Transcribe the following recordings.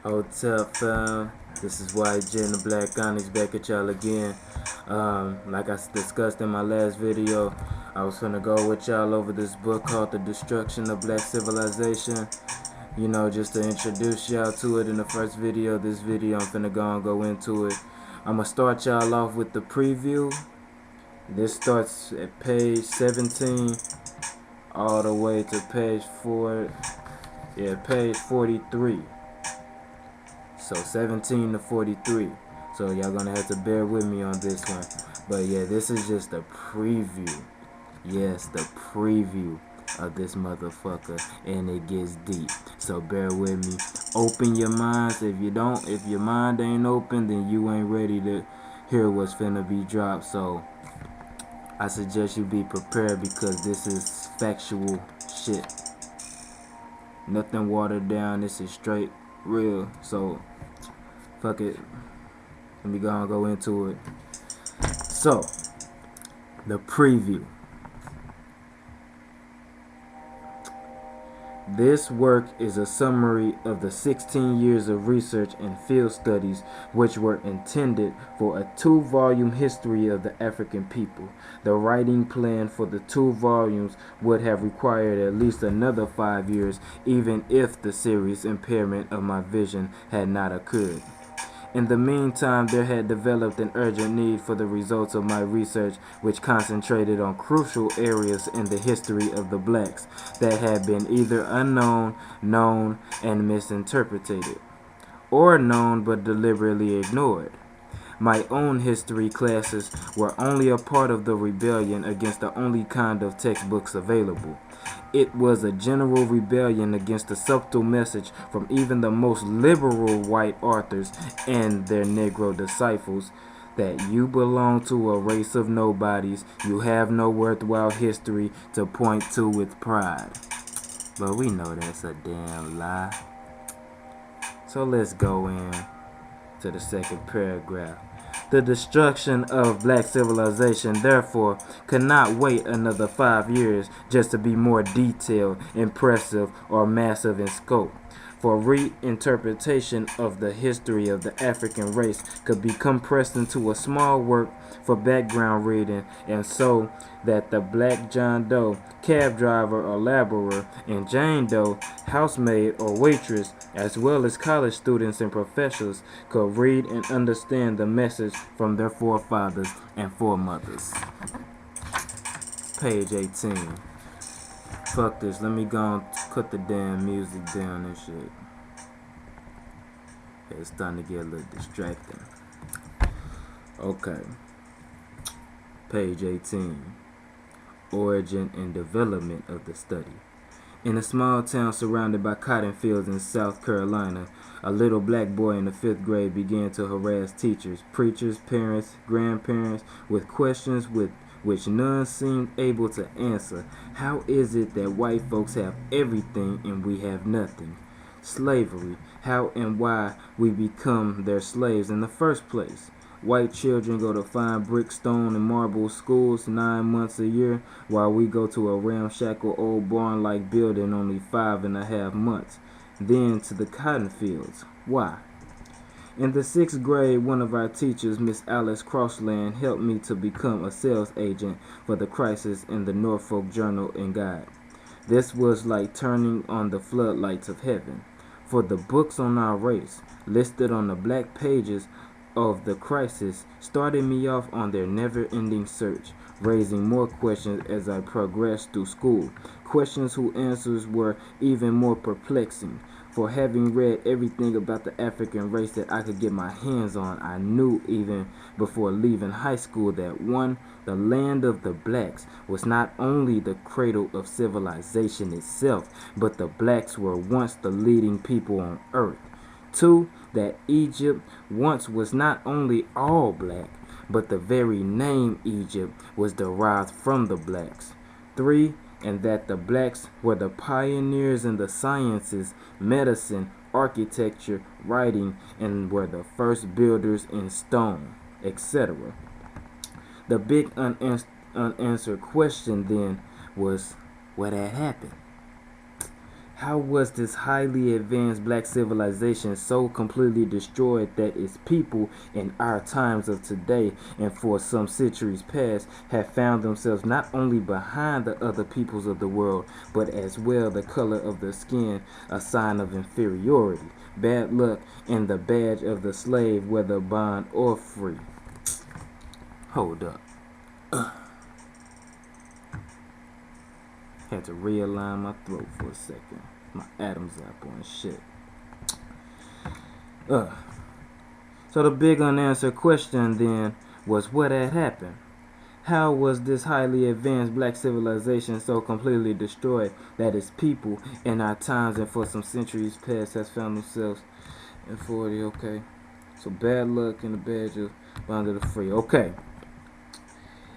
Hotel fam, this is YG and the Black Onyx back at y'all again. Like I discussed in my last video, I was gonna go with y'all over this book called The Destruction of Black Civilization. You know, just to introduce y'all to it in the first video. This video I'm finna go into it. I'm gonna start y'all off with the preview. This starts at page 17 all the way to page 43. So 17 to 43. So y'all gonna have to bear with me on this one. But yeah, this is just a preview. Yes, the preview of this motherfucker, and it gets deep. So bear with me. Open your minds. If your mind ain't open, then you ain't ready to hear what's finna be dropped. So I suggest you be prepared, because this is factual shit. Nothing watered down. This is straight real. So fuck it. Let me go into it. So, the preview. This work is a summary of the 16 years of research and field studies which were intended for a 2-volume history of the African people. The writing plan for the 2 volumes would have required at least another 5 years, even if the serious impairment of my vision had not occurred. In the meantime, there had developed an urgent need for the results of my research, which concentrated on crucial areas in the history of the blacks that had been either unknown, known, and misinterpreted, or known but deliberately ignored. My own history classes were only a part of the rebellion against the only kind of textbooks available. It was a general rebellion against the subtle message from even the most liberal white authors and their Negro disciples that you belong to a race of nobodies, you have no worthwhile history to point to with pride. But we know that's a damn lie. So let's go in to the second paragraph. The destruction of black civilization, therefore, could not wait another 5 years just to be more detailed, impressive, or massive in scope. For reinterpretation of the history of the African race could be compressed into a small work for background reading, and so that the black John Doe, cab driver or laborer, and Jane Doe, housemaid or waitress, as well as college students and professors, could read and understand the message from their forefathers and foremothers. Page 18. Fuck this, let me go and cut the damn music down and shit. It's starting to get a little distracting. Okay. Page 18. Origin and development of the study. In a small town surrounded by cotton fields in South Carolina, a little black boy in the 5th grade began to harass teachers, preachers, parents, grandparents with questions which none seemed able to answer. How is it that white folks have everything and we have nothing? Slavery, how and why we become their slaves in the first place. White children go to fine brick, stone, and marble schools 9 months a year, while we go to a ramshackle old barn-like building only 5.5 months. Then to the cotton fields. Why? In the 6th grade, one of our teachers, Miss Alice Crossland, helped me to become a sales agent for the crisis in the Norfolk Journal and Guide. This was like turning on the floodlights of heaven, for the books on our race, listed on the black pages of the crisis, started me off on their never-ending search, raising more questions as I progressed through school, questions whose answers were even more perplexing. For having read everything about the African race that I could get my hands on, I knew even before leaving high school that 1. The land of the blacks was not only the cradle of civilization itself, but the blacks were once the leading people on earth. 2. That Egypt once was not only all black, but the very name Egypt was derived from the blacks. 3. And that the blacks were the pioneers in the sciences, medicine, architecture, writing, and were the first builders in stone, etc. The big unanswered question then was, what had happened? How was this highly advanced black civilization so completely destroyed that its people in our times of today and for some centuries past have found themselves not only behind the other peoples of the world, but as well the color of their skin, a sign of inferiority, bad luck, and the badge of the slave, whether bond or free? Hold up. Had to realign my throat for a second. My Adam's apple and shit. So the big unanswered question then was, what had happened? How was this highly advanced black civilization so completely destroyed that its people in our times and for some centuries past has found themselves in 40? Okay. So bad luck and the badge of bond of the free. Okay.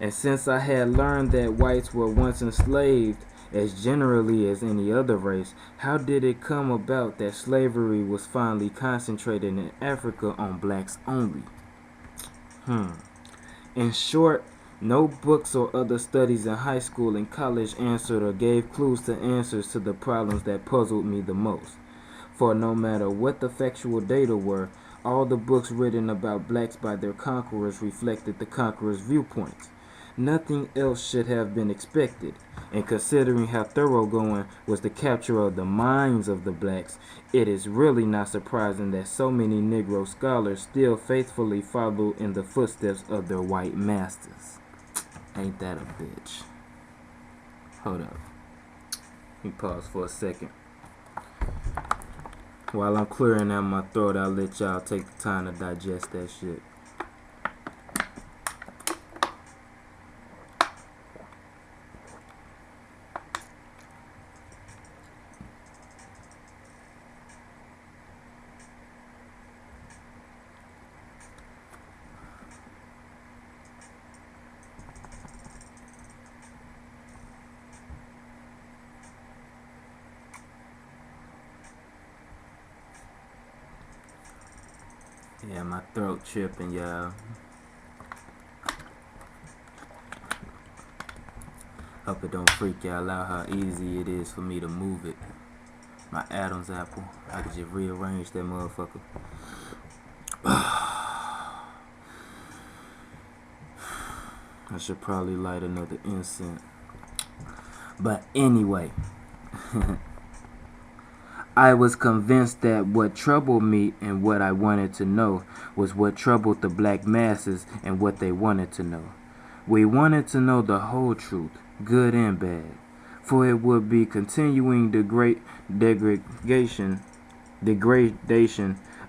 And since I had learned that whites were once enslaved as generally as any other race, how did it come about that slavery was finally concentrated in Africa on blacks only? In short, no books or other studies in high school and college answered or gave clues to answers to the problems that puzzled me the most. For no matter what the factual data were, all the books written about blacks by their conquerors reflected the conquerors' viewpoints. Nothing else should have been expected, and considering how thoroughgoing was the capture of the minds of the blacks, it is really not surprising that so many Negro scholars still faithfully follow in the footsteps of their white masters. Ain't that a bitch? Hold up. Let me pause for a second. While I'm clearing out my throat, I'll let y'all take the time to digest that shit. Yeah, my throat tripping, y'all. Hope it don't freak y'all out how easy it is for me to move it. My Adam's apple, I could just rearrange that motherfucker. I should probably light another incense. But anyway, I was convinced that what troubled me and what I wanted to know was what troubled the black masses and what they wanted to know. We wanted to know the whole truth, good and bad, for it would be continuing degradation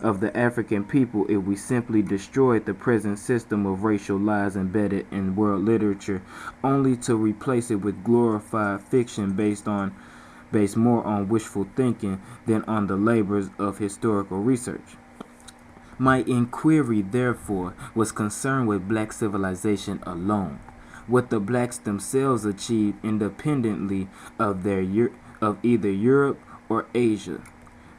of the African people if we simply destroyed the present system of racial lies embedded in world literature, only to replace it with glorified fiction based more on wishful thinking than on the labors of historical research. My inquiry, therefore, was concerned with black civilization alone, what the blacks themselves achieved independently of either Europe or Asia.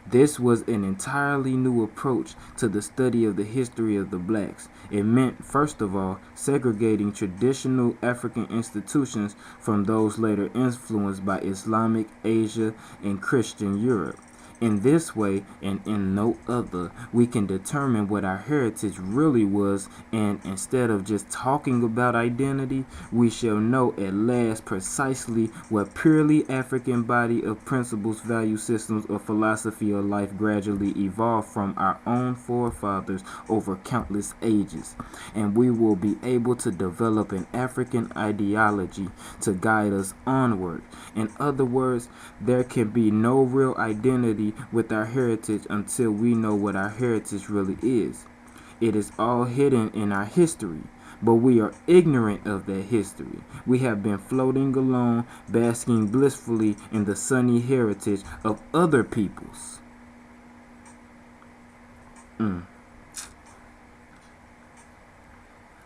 This was an entirely new approach to the study of the history of the blacks. It meant, first of all, segregating traditional African institutions from those later influenced by Islamic Asia and Christian Europe. In this way, and in no other, we can determine what our heritage really was, and instead of just talking about identity, we shall know at last precisely what purely African body of principles, value systems, or philosophy of life gradually evolved from our own forefathers over countless ages. And we will be able to develop an African ideology to guide us onward. In other words, there can be no real identity with our heritage until we know what our heritage really is. It is all hidden in our history, but we are ignorant of that history. We have been floating along, basking blissfully in the sunny heritage of other peoples.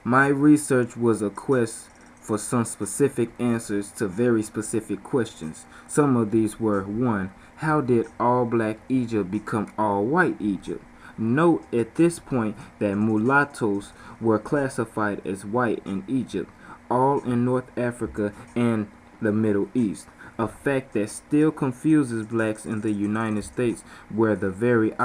My research was a quest for some specific answers to very specific questions. Some of these were: 1. How did all black Egypt become all white Egypt? Note at this point that mulattoes were classified as white in Egypt, all in North Africa and the Middle East. a fact that still confuses blacks in the United States, where the very opposite